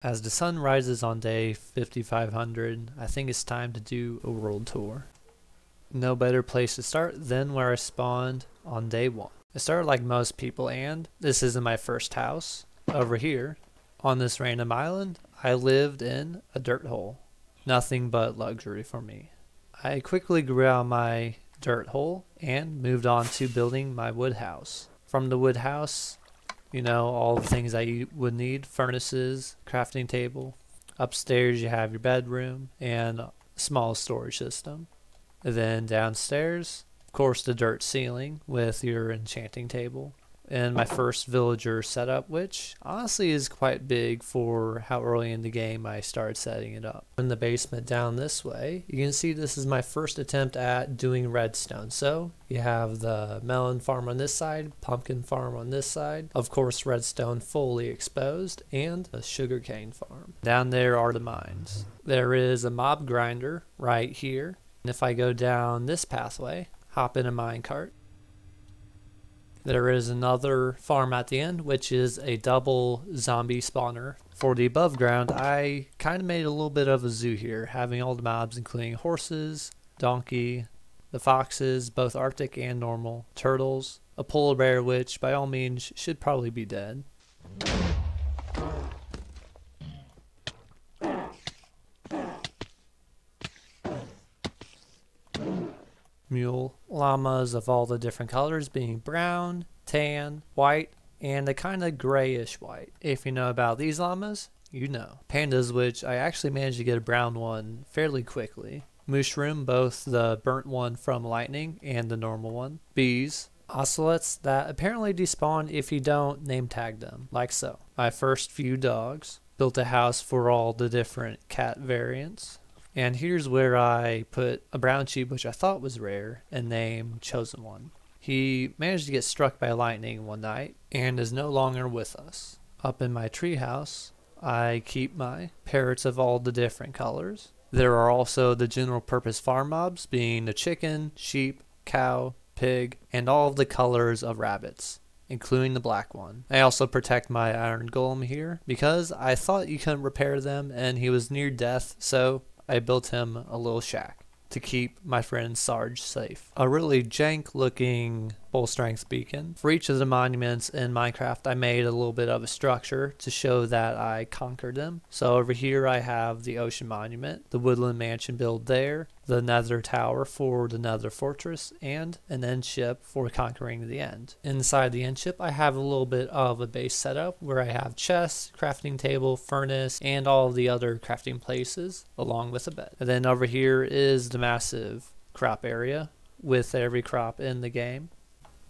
As the sun rises on day 5500, I think it's time to do a world tour. No better place to start than where I spawned on day 1. I started like most people, and this isn't my first house. Over here, on this random island, I lived in a dirt hole. Nothing but luxury for me. I quickly grew out my dirt hole and moved on to building my wood house. From the wood house, you know, all the things that you would need: furnaces, crafting table. Upstairs you have your bedroom and a small storage system. And then downstairs, of course, the dirt ceiling with your enchanting table. And my first villager setup, which honestly is quite big for how early in the game I started setting it up. In the basement down this way, you can see this is my first attempt at doing redstone. So you have the melon farm on this side, pumpkin farm on this side, of course redstone fully exposed, and a sugarcane farm. Down there are the mines. There is a mob grinder right here. And if I go down this pathway, hop in a minecart, there is another farm at the end, which is a double zombie spawner. For the above ground, I kind of made a little bit of a zoo here, having all the mobs including horses, donkey, the foxes, both Arctic and normal, turtles, a polar bear, which by all means should probably be dead. Mule, llamas of all the different colors, being brown, tan, white, and a kind of grayish white. If you know about these llamas, you know. Pandas, which I actually managed to get a brown one fairly quickly. Mushroom, both the burnt one from lightning and the normal one. Bees, ocelots that apparently despawn if you don't name tag them, like so. My first few dogs. Built a house for all the different cat variants. And here's where I put a brown sheep, which I thought was rare, and named Chosen One. He managed to get struck by lightning one night and is no longer with us. Up in my treehouse, I keep my parrots of all the different colors. There are also the general purpose farm mobs, being the chicken, sheep, cow, pig, and all of the colors of rabbits, including the black one. I also protect my iron golem here because I thought you couldn't repair them and he was near death, so I built him a little shack to keep my friend Sarge safe. A really jank looking full strength beacon. For each of the monuments in Minecraft, I made a little bit of a structure to show that I conquered them. So over here I have the ocean monument, the woodland mansion build there, the nether tower for the nether fortress, and an end ship for conquering the end. Inside the end ship I have a little bit of a base setup where I have chests, crafting table, furnace, and all of the other crafting places along with a bed. And then over here is the massive crop area with every crop in the game.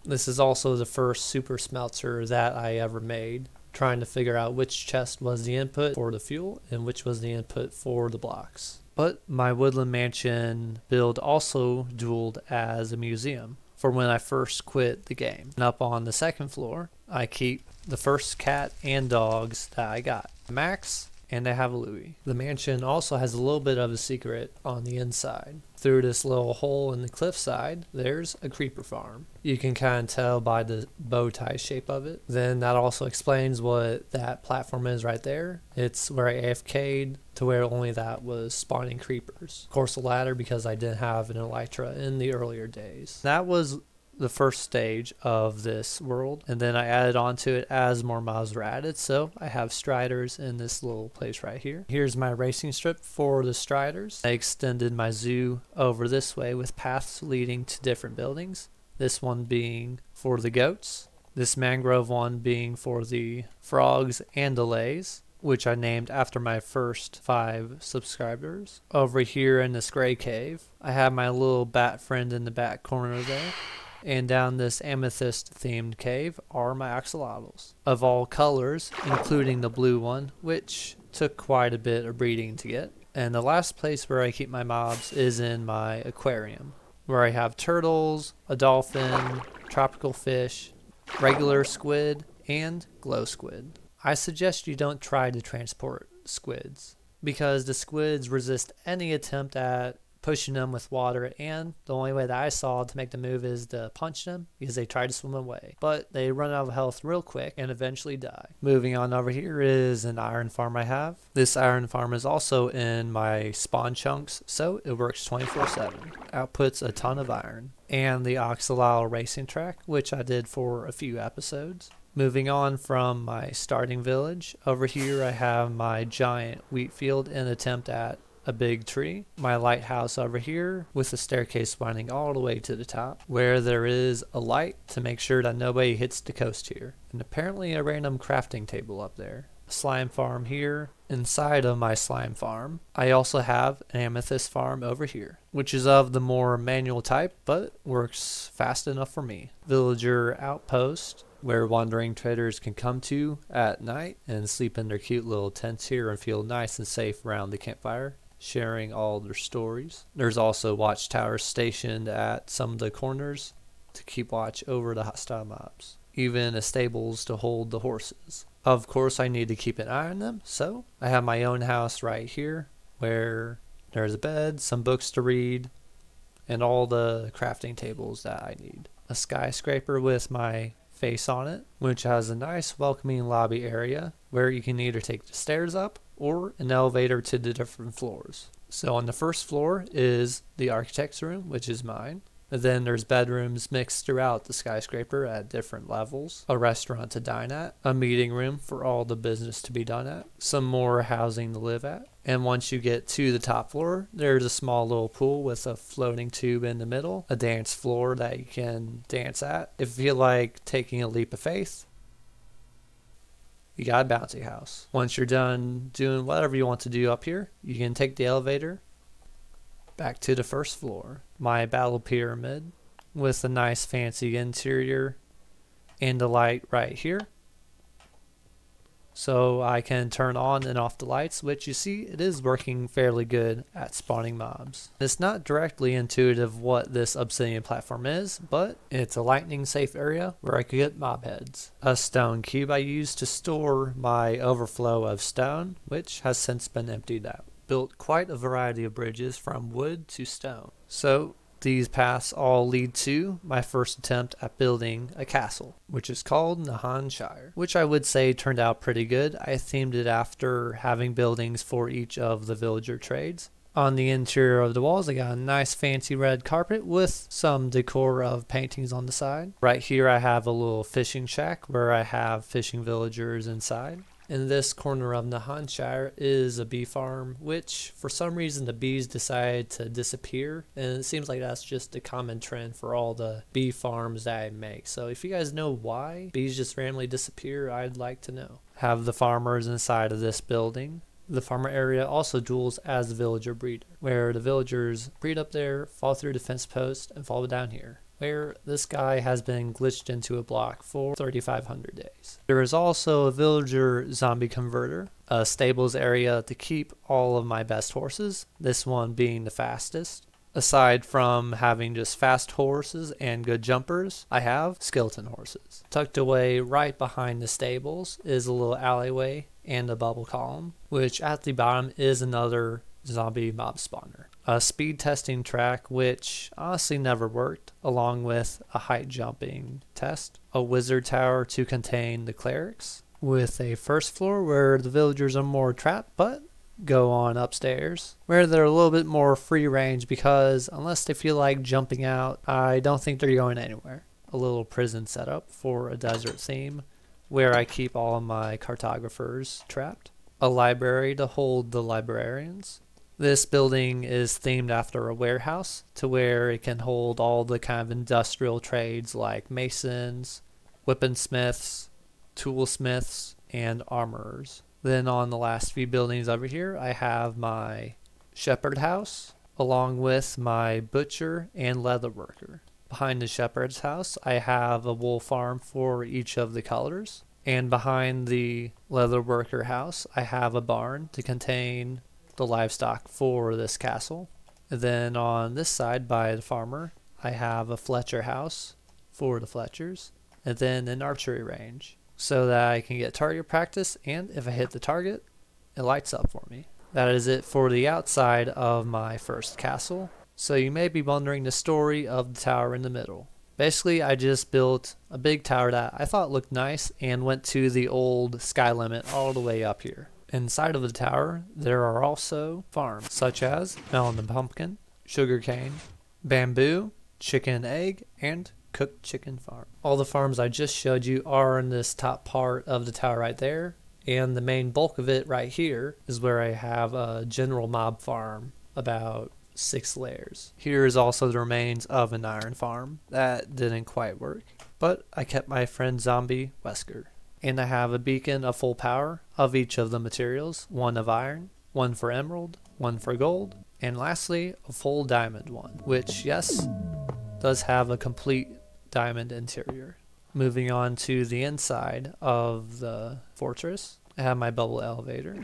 This is also the first super smelter that I ever made, trying to figure out which chest was the input for the fuel and which was the input for the blocks. But my woodland mansion build also dueled as a museum for when I first quit the game. And up on the second floor, I keep the first cat and dogs that I got, Max, and I have Louie. The mansion also has a little bit of a secret on the inside. Through this little hole in the cliffside, there's a creeper farm. You can kind of tell by the bow tie shape of it. Then that also explains what that platform is right there. It's where I AFK'd to where only that was spawning creepers. Of course, a ladder because I didn't have an elytra in the earlier days. That was the first stage of this world, and then I added on to it as more mobs were added, so I have striders in this little place right here. Here's my racing strip for the striders. I extended my zoo over this way with paths leading to different buildings, this one being for the goats, this mangrove one being for the frogs and the lays, which I named after my first 5 subscribers. Over here in this gray cave, I have my little bat friend in the back corner there. And down this amethyst themed cave are my axolotls of all colors, including the blue one, which took quite a bit of breeding to get. And the last place where I keep my mobs is in my aquarium, where I have turtles, a dolphin, tropical fish, regular squid, and glow squid. I suggest you don't try to transport squids, because the squids resist any attempt at pushing them with water, and the only way that I saw to make the move is to punch them because they try to swim away. But they run out of health real quick and eventually die. Moving on over here is an iron farm I have. This iron farm is also in my spawn chunks, so it works 24/7. Outputs a ton of iron. And the Oxalile racing track, which I did for a few episodes. Moving on from my starting village, over here I have my giant wheat field in attempt at a big tree. My lighthouse over here with a staircase winding all the way to the top, where there is a light to make sure that nobody hits the coast here. And apparently a random crafting table up there. A slime farm here. Inside of my slime farm, I also have an amethyst farm over here, which is of the more manual type, but works fast enough for me. Villager outpost, where wandering traders can come to at night and sleep in their cute little tents here and feel nice and safe around the campfire, sharing all their stories. There's also watchtowers stationed at some of the corners to keep watch over the hostile mobs. Even a stables to hold the horses. Of course I need to keep an eye on them, so I have my own house right here where there's a bed, some books to read, and all the crafting tables that I need. A skyscraper with my face on it, which has a nice welcoming lobby area where you can either take the stairs up or an elevator to the different floors. So on the first floor is the architect's room, which is mine. And then there's bedrooms mixed throughout the skyscraper at different levels, a restaurant to dine at, a meeting room for all the business to be done at, some more housing to live at. And once you get to the top floor, there's a small little pool with a floating tube in the middle, a dance floor that you can dance at. If you feel like taking a leap of faith, you got a bouncy house. Once you're done doing whatever you want to do up here, you can take the elevator back to the first floor. My battle pyramid with a nice fancy interior and a light right here, so I can turn on and off the lights, which you see it is working fairly good at spawning mobs. It's not directly intuitive what this obsidian platform is, but it's a lightning safe area where I could get mob heads. A stone cube I use to store my overflow of stone, which has since been emptied out. Built quite a variety of bridges from wood to stone. So these paths all lead to my first attempt at building a castle, which is called Nahanshire, which I would say turned out pretty good. I themed it after having buildings for each of the villager trades. On the interior of the walls, I got a nice fancy red carpet with some decor of paintings on the side. Right here I have a little fishing shack where I have fishing villagers inside. In this corner of Nahanshire is a bee farm, which for some reason the bees decided to disappear, and it seems like that's just a common trend for all the bee farms that I make. So if you guys know why bees just randomly disappear, I'd like to know. Have the farmers inside of this building. The farmer area also duels as the villager breeder, where the villagers breed up there, fall through the fence post, and fall down here, where this guy has been glitched into a block for 3,500 days. There is also a villager zombie converter, a stables area to keep all of my best horses, this one being the fastest. Aside from having just fast horses and good jumpers, I have skeleton horses. Tucked away right behind the stables is a little alleyway and a bubble column, which at the bottom is another zombie mob spawner. A speed testing track, which honestly never worked, along with a height jumping test. A wizard tower to contain the clerics, with a first floor where the villagers are more trapped, but go on upstairs, where they're a little bit more free range because unless they feel like jumping out, I don't think they're going anywhere. A little prison setup for a desert theme, where I keep all of my cartographers trapped. A library to hold the librarians. This building is themed after a warehouse to where it can hold all the kind of industrial trades like masons, weaponsmiths, toolsmiths, and armorers. Then on the last few buildings over here, I have my shepherd house along with my butcher and leather worker. Behind the shepherd's house, I have a wool farm for each of the colors. And behind the leather worker house, I have a barn to contain the livestock for this castle. And then on this side by the farmer, I have a Fletcher house for the Fletchers, and then an archery range so that I can get target practice, and if I hit the target, it lights up for me. That is it for the outside of my first castle. So you may be wondering the story of the tower in the middle. Basically, I just built a big tower that I thought looked nice and went to the old sky limit all the way up here. Inside of the tower, there are also farms such as melon and pumpkin, sugarcane, bamboo, chicken and egg, and cooked chicken farm. All the farms I just showed you are in this top part of the tower right there, and the main bulk of it right here is where I have a general mob farm, about 6 layers. Here is also the remains of an iron farm. That didn't quite work, but I kept my friend zombie Wesker. And I have a beacon of full power of each of the materials, one of iron, one for emerald, one for gold, and lastly a full diamond one, which yes, does have a complete diamond interior. Moving on to the inside of the fortress, I have my bubble elevator,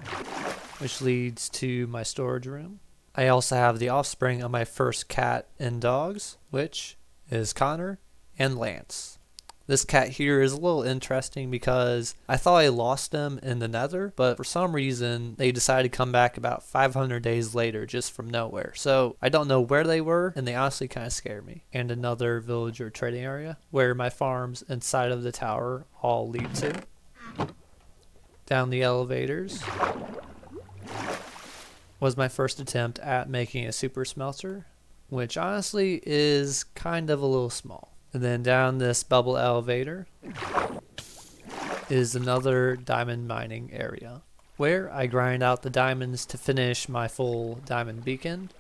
which leads to my storage room. I also have the offspring of my first cat and dogs, which is Connor and Lance. This cat here is a little interesting because I thought I lost them in the nether, but for some reason they decided to come back about 500 days later just from nowhere. So I don't know where they were, and they honestly kind of scare me. And another villager trading area where my farms inside of the tower all lead to. Down the elevators was my first attempt at making a super smelter, which honestly is kind of a little small. And then down this bubble elevator is another diamond mining area where I grind out the diamonds to finish my full diamond beacon,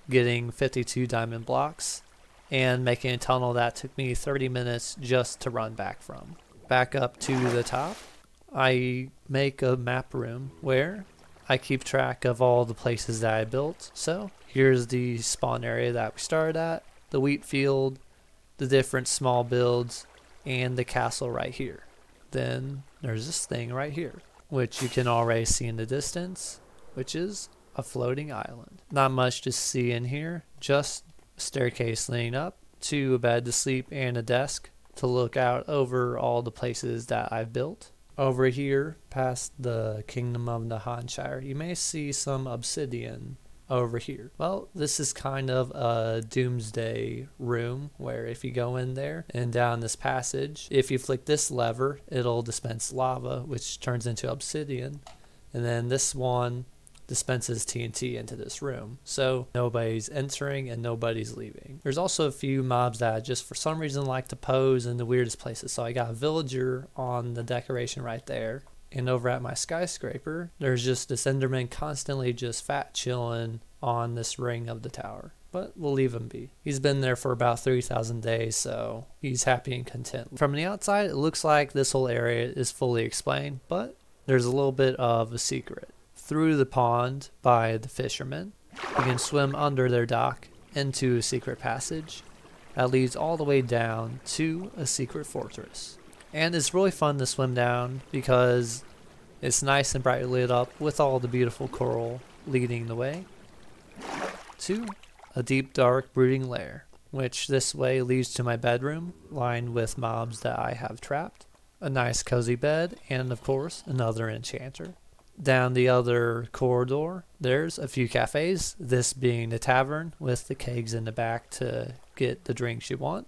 getting 52 diamond blocks and making a tunnel that took me 30 minutes just to run back from. Back up to the top, I make a map room where I keep track of all the places that I built. So here's the spawn area that we started at, the wheat field, the different small builds, and the castle right here. Then there's this thing right here, which you can already see in the distance, which is a floating island. Not much to see in here, just a staircase leading up to a bed to sleep and a desk to look out over all the places that I've built. Over here, past the Kingdom of Nahanshire, you may see some obsidian over here. Well, this is kind of a doomsday room where if you go in there and down this passage, if you flick this lever, it'll dispense lava, which turns into obsidian. And then this one dispenses TNT into this room. So nobody's entering and nobody's leaving. There's also a few mobs that just for some reason like to pose in the weirdest places. So I got a villager on the decoration right there. And over at my skyscraper, there's just this Enderman constantly just fat chilling on this ring of the tower. But we'll leave him be. He's been there for about 3,000 days, so he's happy and content. From the outside, it looks like this whole area is fully explained, but there's a little bit of a secret. Through the pond by the fishermen, you can swim under their dock into a secret passage that leads all the way down to a secret fortress. And it's really fun to swim down because it's nice and brightly lit up with all the beautiful coral leading the way to a deep dark brooding lair, which this way leads to my bedroom lined with mobs that I have trapped, a nice cozy bed, and of course another enchanter. Down the other corridor there's a few cafes, this being the tavern with the kegs in the back to get the drinks you want,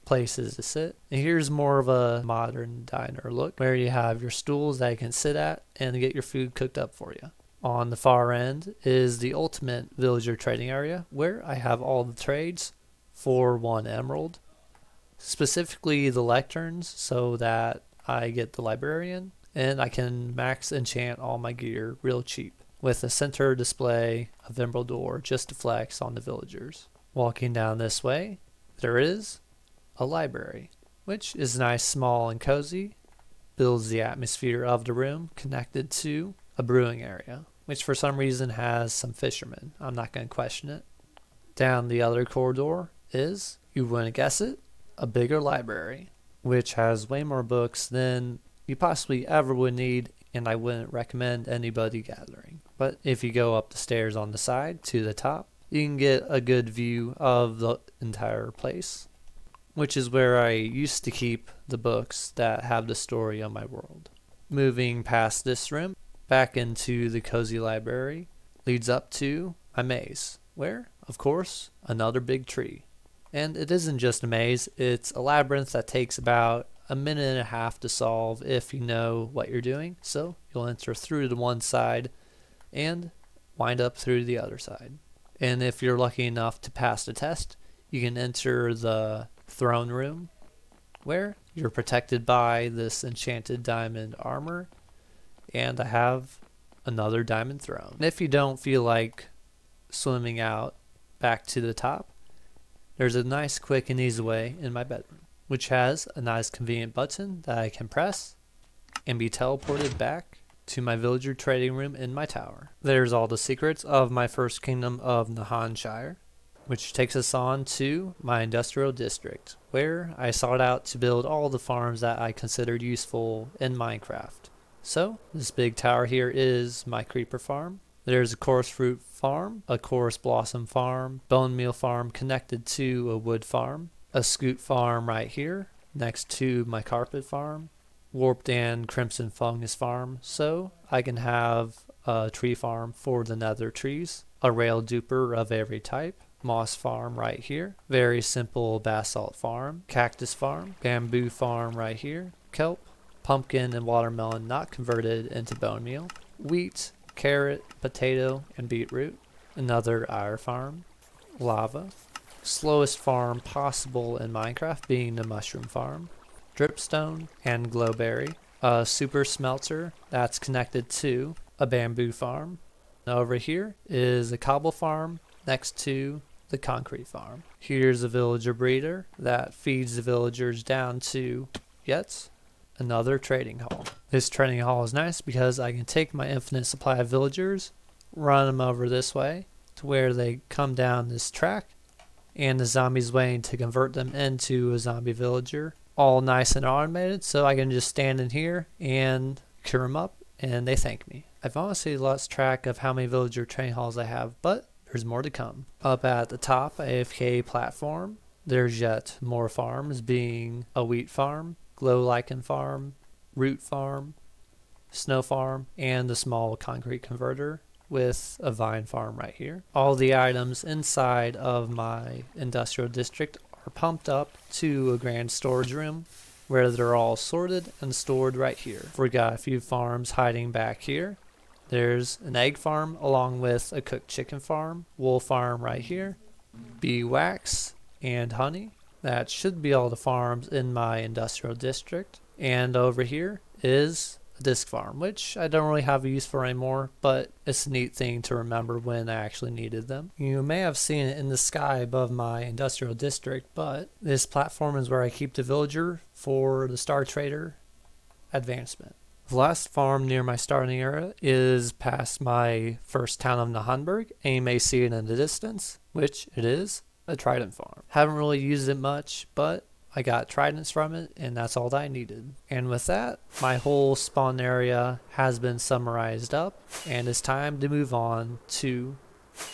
places to sit. And here's more of a modern diner look where you have your stools that you can sit at and get your food cooked up for you. On the far end is the ultimate villager trading area where I have all the trades for 1 emerald, specifically the lecterns so that I get the librarian and I can max enchant all my gear real cheap with a center display of emerald ore just to flex on the villagers. Walking down this way there is a library, which is nice, small, and cozy, builds the atmosphere of the room, connected to a brewing area, which for some reason has some fishermen. I'm not going to question it. Down the other corridor is, you wouldn't guess it, a bigger library, which has way more books than you possibly ever would need, and I wouldn't recommend anybody gathering. But if you go up the stairs on the side to the top, you can get a good view of the entire place, which is where I used to keep the books that have the story of my world. Moving past this room, back into the cozy library, leads up to my maze, where, of course, another big tree. And it isn't just a maze, it's a labyrinth that takes about a minute and a half to solve if you know what you're doing. So you'll enter through to one side and wind up through the other side. And if you're lucky enough to pass the test, you can enter the throne room, where you're protected by this enchanted diamond armor, and I have another diamond throne. And if you don't feel like swimming out back to the top, there's a nice quick and easy way in my bedroom, which has a nice convenient button that I can press and be teleported back to my villager trading room in my tower. There's all the secrets of my first kingdom of Nahanshire, which takes us on to my industrial district, where I sought out to build all the farms that I considered useful in Minecraft. So this big tower here is my creeper farm. There's a coarse fruit farm, a coarse blossom farm, bone meal farm connected to a wood farm, a scoot farm right here next to my carpet farm, warped and crimson fungus farm, so I can have a tree farm for the nether trees, a rail duper of every type, moss farm right here, very simple basalt farm, cactus farm, bamboo farm right here, kelp, pumpkin and watermelon not converted into bone meal, wheat, carrot, potato, and beetroot, another iron farm, lava, slowest farm possible in Minecraft being the mushroom farm, dripstone, and glowberry, a super smelter that's connected to a bamboo farm. Over here is a cobble farm next to the concrete farm. Here's a villager breeder that feeds the villagers down to yet another trading hall. This trading hall is nice because I can take my infinite supply of villagers, run them over this way to where they come down this track, and the zombies waiting to convert them into a zombie villager, all nice and automated, so I can just stand in here and cure them up and they thank me. I've honestly lost track of how many villager trading halls I have, but there's more to come. Up at the top AFK platform, there's yet more farms, being a wheat farm, glow lichen farm, root farm, snow farm, and a small concrete converter with a vine farm right here. All the items inside of my industrial district are pumped up to a grand storage room where they're all sorted and stored right here. We got a few farms hiding back here. There's an egg farm along with a cooked chicken farm, wool farm right here, bee wax, and honey. That should be all the farms in my industrial district. And over here is a disc farm, which I don't really have a use for anymore, but it's a neat thing to remember when I actually needed them. You may have seen it in the sky above my industrial district, but this platform is where I keep the villager for the Star Trader advancement. The last farm near my starting area is past my first town of Nahanberg, and you may see it in the distance, which it is a trident farm. Haven't really used it much, but I got tridents from it, and that's all that I needed. And with that, my whole spawn area has been summarized up, and it's time to move on to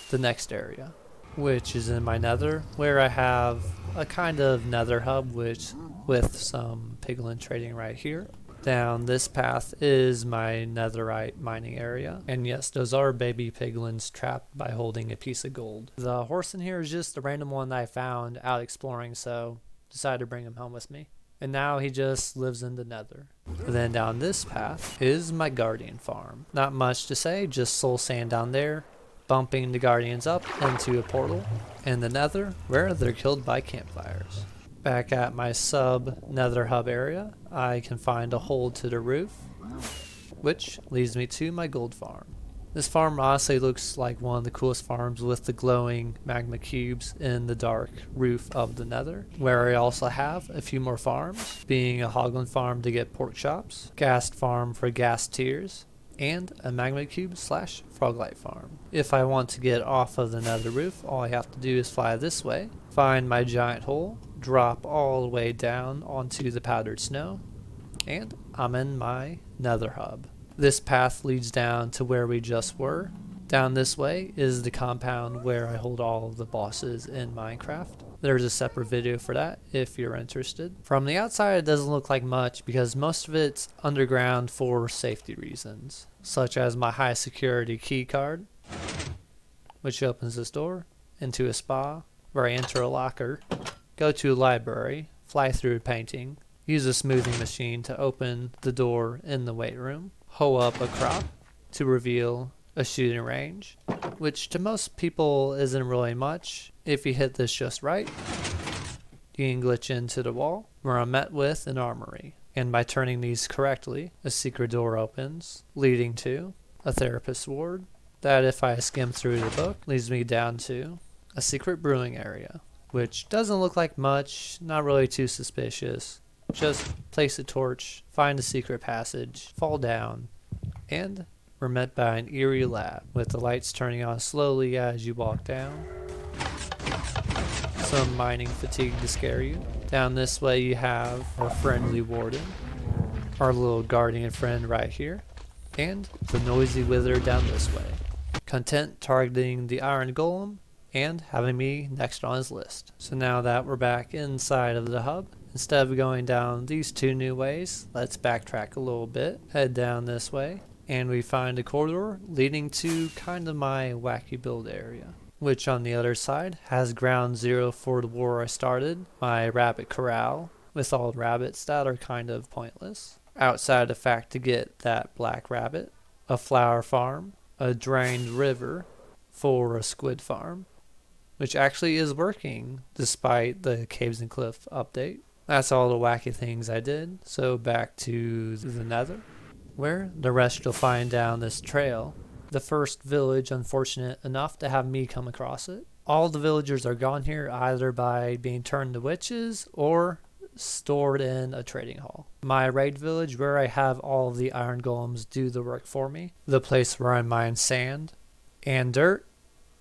the next area, which is in my nether, where I have a kind of nether hub with some piglin trading right here. Down this path is my netherite mining area, and yes, those are baby piglins trapped by holding a piece of gold. The horse in here is just a random one that I found out exploring, so decided to bring him home with me, and now he just lives in the nether. And then down this path is my guardian farm. Not much to say, just soul sand down there, bumping the guardians up into a portal in the nether where they're killed by campfires. Back at my sub nether hub area, I can find a hole to the roof, which leads me to my gold farm. This farm honestly looks like one of the coolest farms with the glowing magma cubes in the dark roof of the nether, where I also have a few more farms, being a hoglin farm to get pork chops, ghast farm for ghast tears, and a magma cube / froglight farm. If I want to get off of the nether roof, all I have to do is fly this way, find my giant hole, drop all the way down onto the powdered snow, and I'm in my nether hub. This path leads down to where we just were. Down this way is the compound where I hold all of the bosses in Minecraft. There's a separate video for that if you're interested. From the outside it doesn't look like much because most of it's underground for safety reasons, such as my high security key card which opens this door into a spa, where I enter a locker, go to a library, fly through a painting, use a smoothing machine to open the door in the weight room, hoe up a crop to reveal a shooting range, which to most people isn't really much. If you hit this just right, you can glitch into the wall, where I'm met with an armory. And by turning these correctly, a secret door opens, leading to a therapist's ward, that if I skim through the book, leads me down to a secret brewing area, which doesn't look like much, not really too suspicious. Just place a torch, find a secret passage, fall down, and we're met by an eerie lab, with the lights turning on slowly as you walk down. Some mining fatigue to scare you. Down this way you have our friendly warden, our little guardian friend right here, and the noisy wither down this way, content targeting the iron golem and having me next on his list. So now that we're back inside of the hub, instead of going down these two new ways, let's backtrack a little bit, head down this way, and we find a corridor leading to kind of my wacky build area, which on the other side has ground zero for the war I started, my rabbit corral with all the rabbits that are kind of pointless. Outside the fact to get that black rabbit, a flower farm, a drained river for a squid farm, which actually is working despite the Caves and Cliff update. That's all the wacky things I did, so back to the nether, where the rest you'll find down this trail. The first village unfortunate enough to have me come across it. All the villagers are gone here either by being turned to witches or stored in a trading hall. My raid village, where I have all of the iron golems do the work for me. The place where I mine sand and dirt,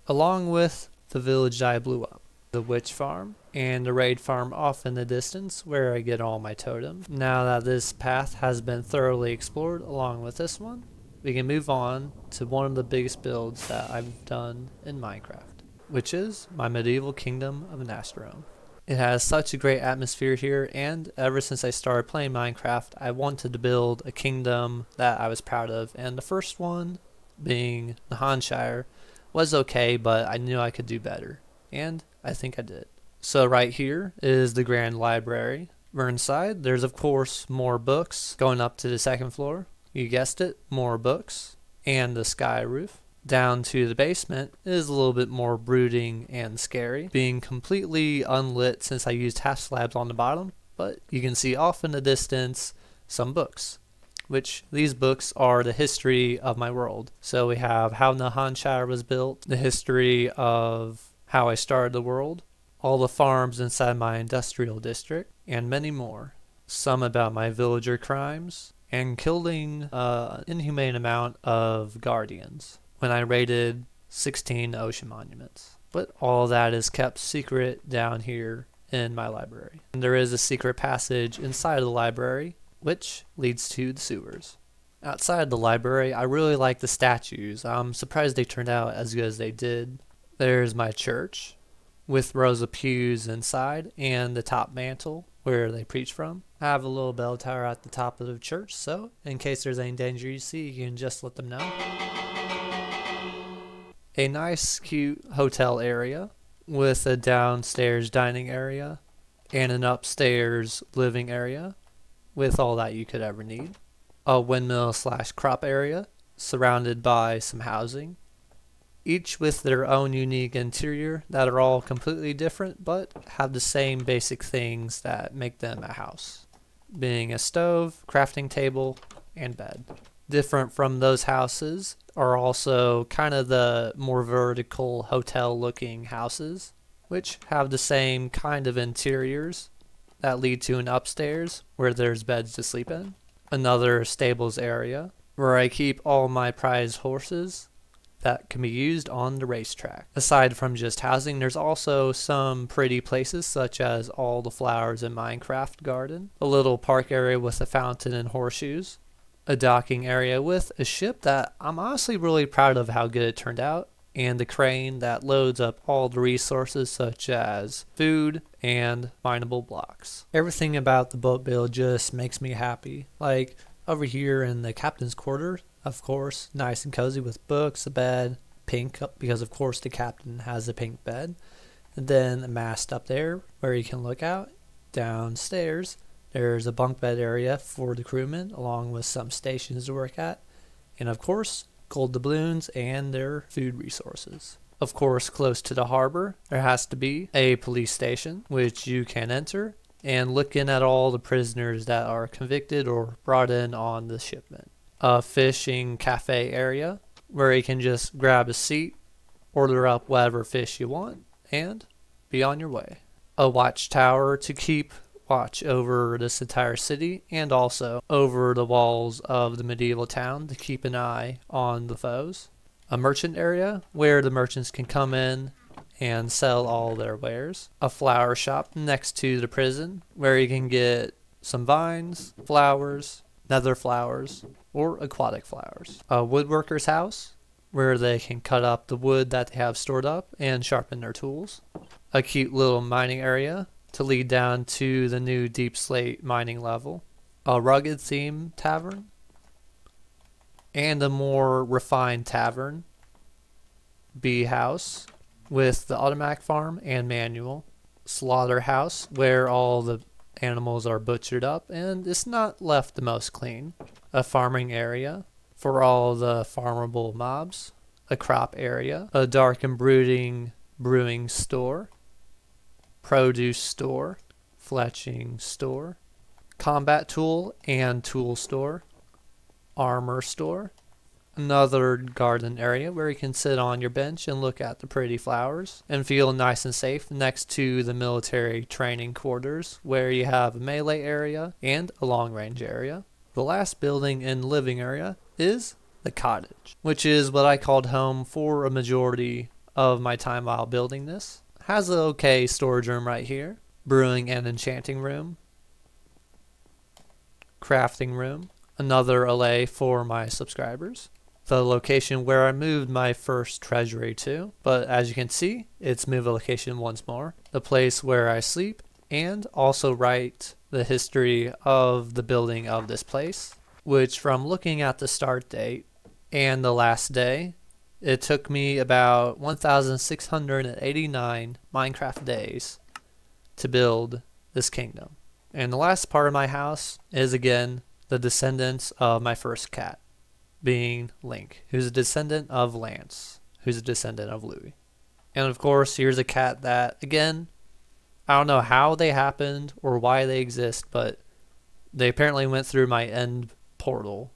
along with the village I blew up. The witch farm and the raid farm off in the distance, where I get all my totems. Now that this path has been thoroughly explored along with this one, we can move on to one of the biggest builds that I've done in Minecraft, which is my medieval kingdom of Nastrome. It has such a great atmosphere here, and ever since I started playing Minecraft, I wanted to build a kingdom that I was proud of, and the first one, being the Hanshire, was okay, but I knew I could do better, and I think I did. So right here is the grand library. We're inside. There's of course more books going up to the second floor. You guessed it, more books, and the sky roof. Down to the basement is a little bit more brooding and scary, being completely unlit since I used half slabs on the bottom, but you can see off in the distance some books, which these books are the history of my world. So we have how Nahanshire was built, the history of how I started the world, all the farms inside my industrial district, and many more. Some about my villager crimes, and killing an inhumane amount of guardians when I raided 16 ocean monuments. But all that is kept secret down here in my library. And there is a secret passage inside of the library, which leads to the sewers. Outside the library, I really like the statues. I'm surprised they turned out as good as they did. There's my church, with rows of pews inside, and the top mantle, where they preach from. I have a little bell tower at the top of the church, so in case there's any danger you see, you can just let them know. A nice, cute hotel area with a downstairs dining area and an upstairs living area with all that you could ever need. A windmill / crop area surrounded by some housing, each with their own unique interior that are all completely different but have the same basic things that make them a house, being a stove, crafting table, and bed. Different from those houses are also kind of the more vertical hotel looking houses, which have the same kind of interiors that lead to an upstairs where there's beds to sleep in, another stables area where I keep all my prized horses that can be used on the racetrack. Aside from just housing, there's also some pretty places such as all the flowers in Minecraft garden, a little park area with a fountain and horseshoes, a docking area with a ship that I'm honestly really proud of how good it turned out, and a crane that loads up all the resources such as food and mineable blocks. Everything about the boat build just makes me happy. Like over here in the captain's quarters, of course, nice and cozy with books, a bed, pink because of course the captain has a pink bed. And then a mast up there where you can look out. Downstairs there's a bunk bed area for the crewmen along with some stations to work at. And of course gold doubloons and their food resources. Of course, close to the harbor, there has to be a police station, which you can enter and look in at all the prisoners that are convicted or brought in on the shipment. A fishing cafe area where you can just grab a seat, order up whatever fish you want, and be on your way. A watchtower to keep watch over this entire city and also over the walls of the medieval town to keep an eye on the foes. A merchant area where the merchants can come in and sell all their wares. A flower shop next to the prison where you can get some vines, flowers, nether flowers, or aquatic flowers. A woodworker's house where they can cut up the wood that they have stored up and sharpen their tools. A cute little mining area to lead down to the new deep slate mining level. A rugged theme tavern and a more refined tavern, bee house with the automatic farm and manual, slaughterhouse where all the animals are butchered up and it's not left the most clean, a farming area for all the farmable mobs, a crop area, a dark and brooding brewing store, produce store, fletching store, combat tool and tool store, armor store, another garden area where you can sit on your bench and look at the pretty flowers and feel nice and safe next to the military training quarters where you have a melee area and a long range area. The last building in the living area is the cottage, which is what I called home for a majority of my time while building this. Has an okay storage room right here, brewing and enchanting room, crafting room, another alley for my subscribers, the location where I moved my first treasury to, but as you can see, it's moved a location once more, the place where I sleep, and also write the history of the building of this place, which from looking at the start date and the last day, it took me about 1,689 Minecraft days to build this kingdom. And the last part of my house is again the descendants of my first cat, being Link, who's a descendant of Lance, who's a descendant of Louis. And of course, here's a cat that, again, I don't know how they happened or why they exist, but they apparently went through my end portal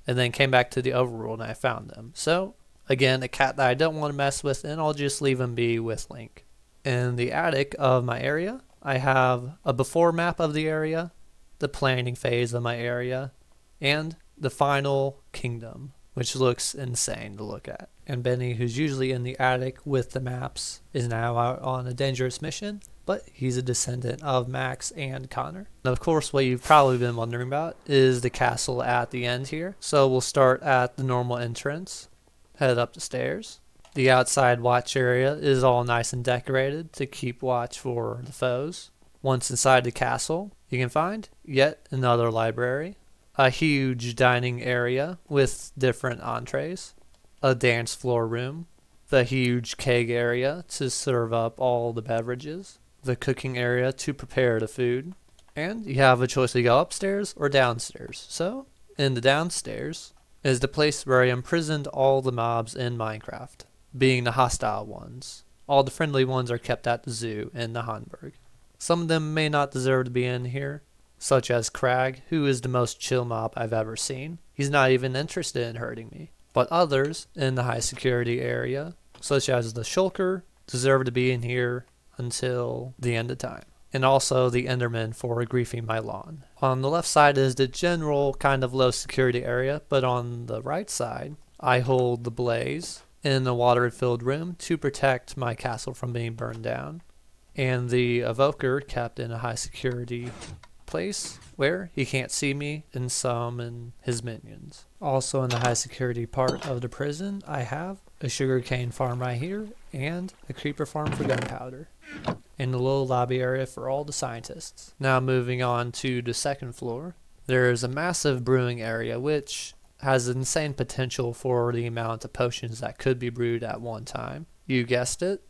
and then came back to the overworld and I found them. So, again, a cat that I don't want to mess with, and I'll just leave him be with Link. In the attic of my area, I have a before map of the area, the planning phase of my area, and the final kingdom, which looks insane to look at. And Benny, who's usually in the attic with the maps, is now out on a dangerous mission, but he's a descendant of Max and Connor. And of course, what you've probably been wondering about is the castle at the end here. So we'll start at the normal entrance, head up the stairs. The outside watch area is all nice and decorated to keep watch for the foes. Once inside the castle, you can find yet another library, a huge dining area with different entrees, a dance floor room, the huge keg area to serve up all the beverages, the cooking area to prepare the food, and you have a choice to go upstairs or downstairs. So, in the downstairs is the place where I imprisoned all the mobs in Minecraft, being the hostile ones. All the friendly ones are kept at the zoo in the Hamburg. Some of them may not deserve to be in here, such as Crag, who is the most chill mob I've ever seen. He's not even interested in hurting me. But others in the high security area, such as the Shulker, deserve to be in here until the end of time. And also the Enderman for griefing my lawn. On the left side is the general kind of low security area, but on the right side, I hold the Blaze in a water-filled room to protect my castle from being burned down, and the Evoker kept in a high security place where he can't see me and summon his minions. Also in the high security part of the prison, I have a sugarcane farm right here and a creeper farm for gunpowder, and a little lobby area for all the scientists. Now moving on to the second floor, there is a massive brewing area which has insane potential for the amount of potions that could be brewed at one time. You guessed it,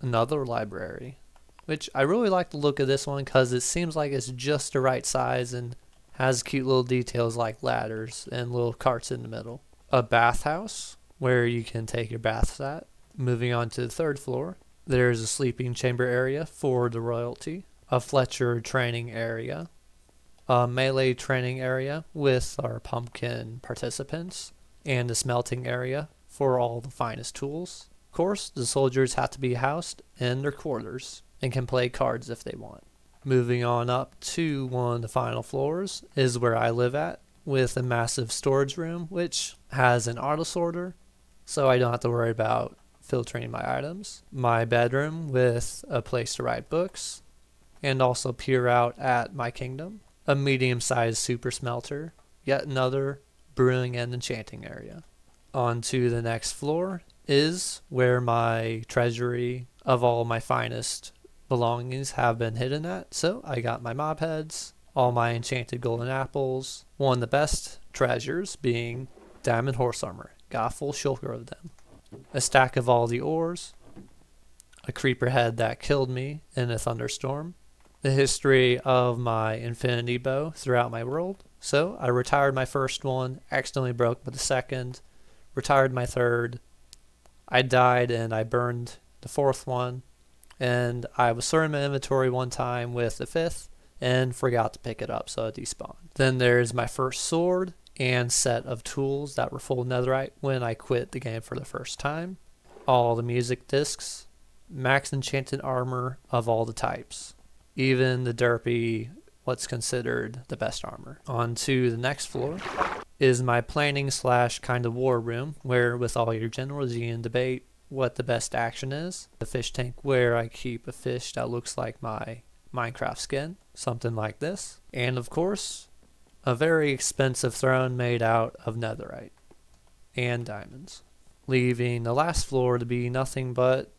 another library. Which I really like the look of this one because it seems like it's just the right size and has cute little details like ladders and little carts in the middle. A bathhouse where you can take your baths at. Moving on to the third floor, there's a sleeping chamber area for the royalty. A Fletcher training area. A melee training area with our pumpkin participants. And a smelting area for all the finest tools. Of course, the soldiers have to be housed in their quarters and can play cards if they want. Moving on up to one of the final floors is where I live at, with a massive storage room which has an auto sorter, so I don't have to worry about filtering my items. My bedroom with a place to write books, and also peer out at my kingdom. A medium-sized super smelter, yet another brewing and enchanting area. On to the next floor is where my treasury of all my finest belongings have been hidden at. So I got my mob heads, all my enchanted golden apples, one of the best treasures being diamond horse armor. Got a full shulker of them. A stack of all the ores, a creeper head that killed me in a thunderstorm, the history of my infinity bow throughout my world. So I retired my first one, accidentally broke with the second, retired my third, I died and I burned the fourth one, and I was sorting my inventory one time with the fifth and forgot to pick it up, so it despawned. Then there's my first sword and set of tools that were full of netherite when I quit the game for the first time. All the music discs, max enchanted armor of all the types, even the derpy what's considered the best armor. On to the next floor is my planning / kind of war room, where with all your generals you can debate what the best action is. The fish tank where I keep a fish that looks like my Minecraft skin, something like this. And of course, a very expensive throne made out of netherite and diamonds, leaving the last floor to be nothing but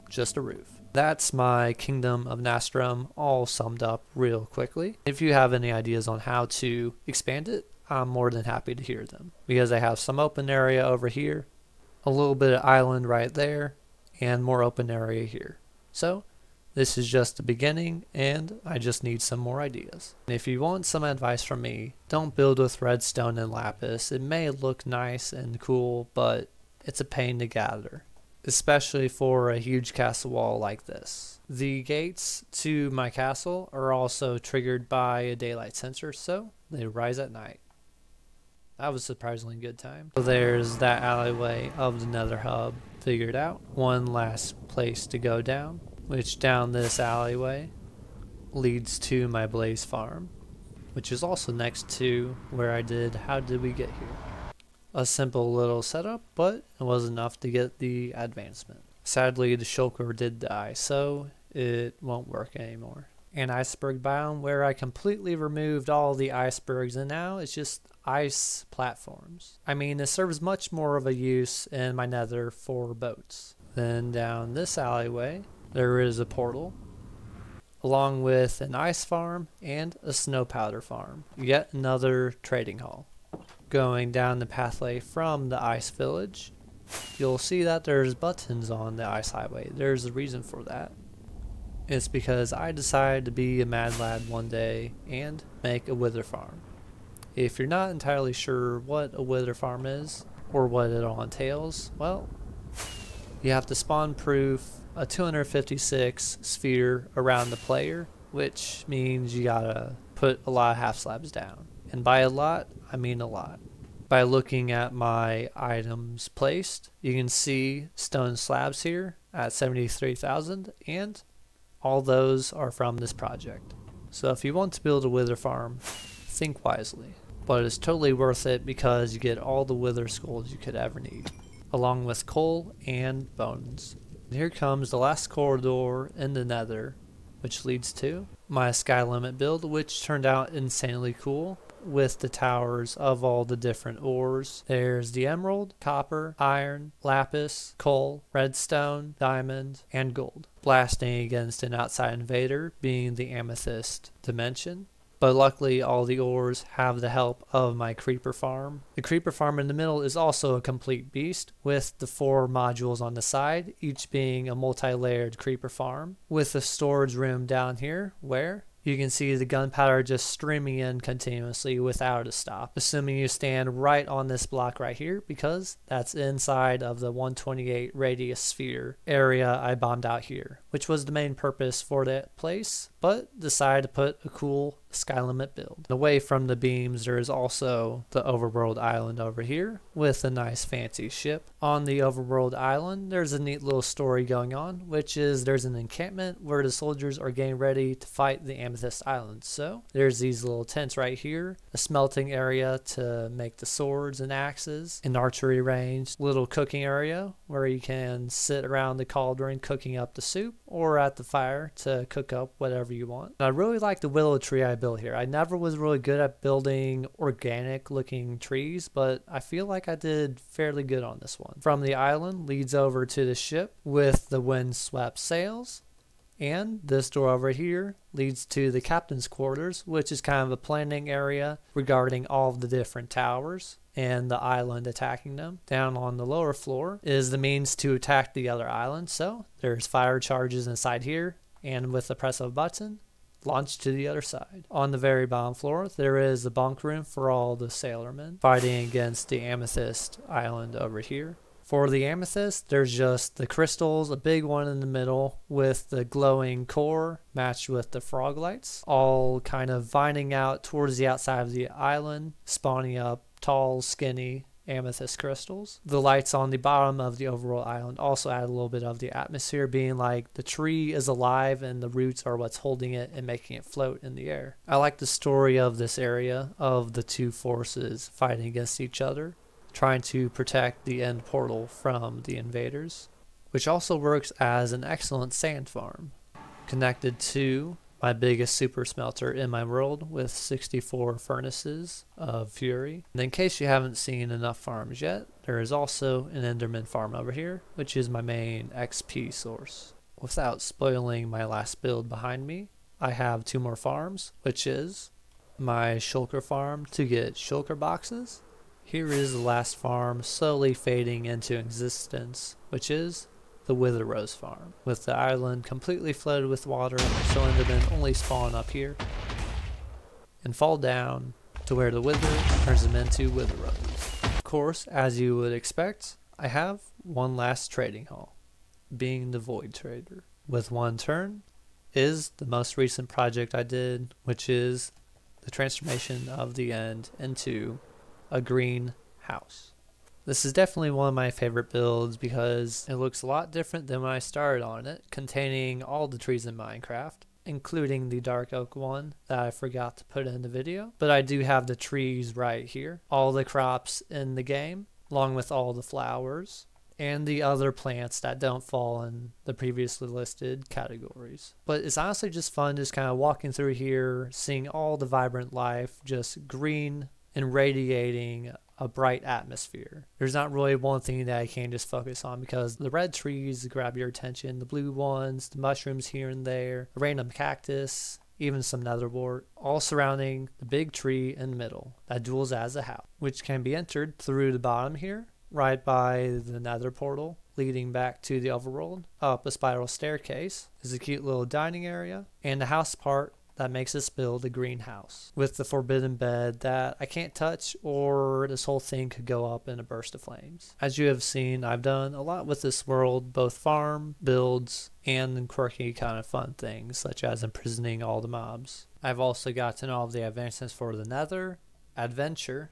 just a roof. That's my Kingdom of Nastrum all summed up real quickly. If you have any ideas on how to expand it, I'm more than happy to hear them, because I have some open area over here, a little bit of island right there, and more open area here. So this is just the beginning, and I just need some more ideas. And if you want some advice from me, don't build with redstone and lapis. It may look nice and cool, but it's a pain to gather, especially for a huge castle wall like this. The gates to my castle are also triggered by a daylight sensor, so they rise at night. That was a surprisingly good time. So there's that alleyway of the nether hub figured out. One last place to go down, which down this alleyway leads to my blaze farm, which is also next to where I did How Did We Get Here? A simple little setup, but it was enough to get the advancement. Sadly, the shulker did die, so it won't work anymore. An iceberg biome where I completely removed all the icebergs, and now it's just ice platforms. I mean, it serves much more of a use in my nether for boats. Then down this alleyway, there is a portal, along with an ice farm and a snow powder farm. Yet another trading hall. Going down the pathway from the ice village, you'll see that there's buttons on the ice highway. There's a reason for that. It's because I decided to be a mad lad one day and make a wither farm. If you're not entirely sure what a wither farm is, or what it all entails, well, you have to spawn proof a 256 sphere around the player, which means you gotta put a lot of half slabs down. And by a lot, I mean a lot. By looking at my items placed, you can see stone slabs here at 73,000, and all those are from this project. So if you want to build a wither farm, think wisely. But it's totally worth it because you get all the wither skulls you could ever need, along with coal and bones. And here comes the last corridor in the nether, which leads to my sky limit build, which turned out insanely cool, with the towers of all the different ores. There's the emerald, copper, iron, lapis, coal, redstone, diamond, and gold. Blasting against an outside invader being the amethyst dimension. but luckily all the ores have the help of my creeper farm. The creeper farm in the middle is also a complete beast, with the 4 modules on the side, each being a multi-layered creeper farm, with a storage room down here where you can see the gunpowder just streaming in continuously without a stop, assuming you stand right on this block right here, because that's inside of the 128 radius sphere area I bombed out here, which was the main purpose for that place, but decided to put a cool sky limit build. Away from the beams, there is also the overworld island over here with a nice fancy ship. On the overworld island, there's a neat little story going on, which is there's an encampment where the soldiers are getting ready to fight the Amethyst Island. So there's these little tents right here, a smelting area to make the swords and axes, an archery range, little cooking area where you can sit around the cauldron cooking up the soup, or at the fire to cook up whatever you want. And I really like the willow tree I built here. I never was really good at building organic looking trees, but I feel like I did fairly good on this one. From the island leads over to the ship with the wind-swept sails, and this door over here leads to the captain's quarters, which is kind of a planning area regarding all of the different towers and the island attacking them. Down on the lower floor is the means to attack the other island, so there's fire charges inside here, and with the press of a button, launch to the other side. On the very bottom floor, there is a bunk room for all the sailormen fighting against the Amethyst Island over here. For the Amethyst, there's just the crystals, a big one in the middle with the glowing core matched with the frog lights, all kind of vining out towards the outside of the island, spawning up tall, skinny amethyst crystals. The lights on the bottom of the overall island also add a little bit of the atmosphere, being like the tree is alive and the roots are what's holding it and making it float in the air. I like the story of this area of the two forces fighting against each other, trying to protect the end portal from the invaders, which also works as an excellent sand farm, connected to my biggest super smelter in my world with 64 furnaces of fury. And in case you haven't seen enough farms yet, there is also an Enderman farm over here, which is my main XP source. Without spoiling my last build behind me, I have 2 more farms, which is my shulker farm to get shulker boxes. Here is the last farm slowly fading into existence, which is the Wither Rose farm, with the island completely flooded with water, so Endermen only spawn up here and fall down to where the Wither turns them into Wither Roses. Of course, as you would expect, I have one last trading hall, being the Void Trader. With one turn is the most recent project I did, which is the transformation of the end into a green house. This is definitely one of my favorite builds because it looks a lot different than when I started on it, containing all the trees in Minecraft, including the dark oak one that I forgot to put in the video. But I do have the trees right here, all the crops in the game, along with all the flowers, and the other plants that don't fall in the previously listed categories. But it's honestly just fun just kind of walking through here, seeing all the vibrant life, just green and radiating a bright atmosphere. There's not really one thing that I can just focus on because the red trees grab your attention, the blue ones, the mushrooms here and there, a random cactus, even some netherwort, all surrounding the big tree in the middle that duels as a house, which can be entered through the bottom here, right by the nether portal leading back to the overworld. Up a spiral staircase is a cute little dining area, and the house part that makes us build a greenhouse with the forbidden bed that I can't touch, or this whole thing could go up in a burst of flames. As you have seen, I've done a lot with this world, both farm, builds, and quirky kind of fun things, such as imprisoning all the mobs. I've also gotten all of the advancements for the nether, adventure,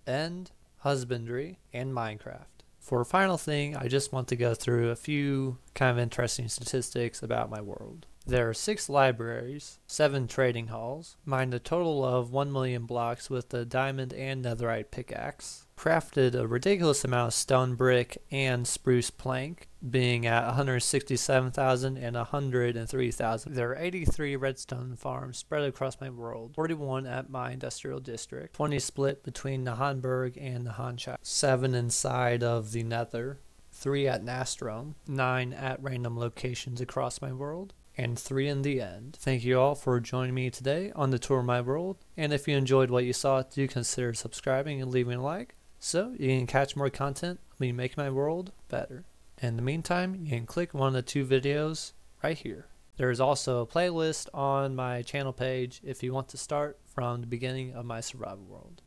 end, husbandry, and Minecraft. For a final thing, I just want to go through a few kind of interesting statistics about my world. There are 6 libraries, 7 trading halls, mined a total of 1 million blocks with a diamond and netherite pickaxe, crafted a ridiculous amount of stone brick and spruce plank, being at 167,000 and 103,000. There are 83 redstone farms spread across my world, 41 at my industrial district, 20 split between the Nahanberg and the Hanshire, 7 inside of the Nether, 3 at Nastrom, 9 at random locations across my world, and 3 in the end. Thank you all for joining me today on the tour of my world, and if you enjoyed what you saw, do consider subscribing and leaving a like so you can catch more content of me making my world better. In the meantime, you can click one of the 2 videos right here. There is also a playlist on my channel page if you want to start from the beginning of my survival world.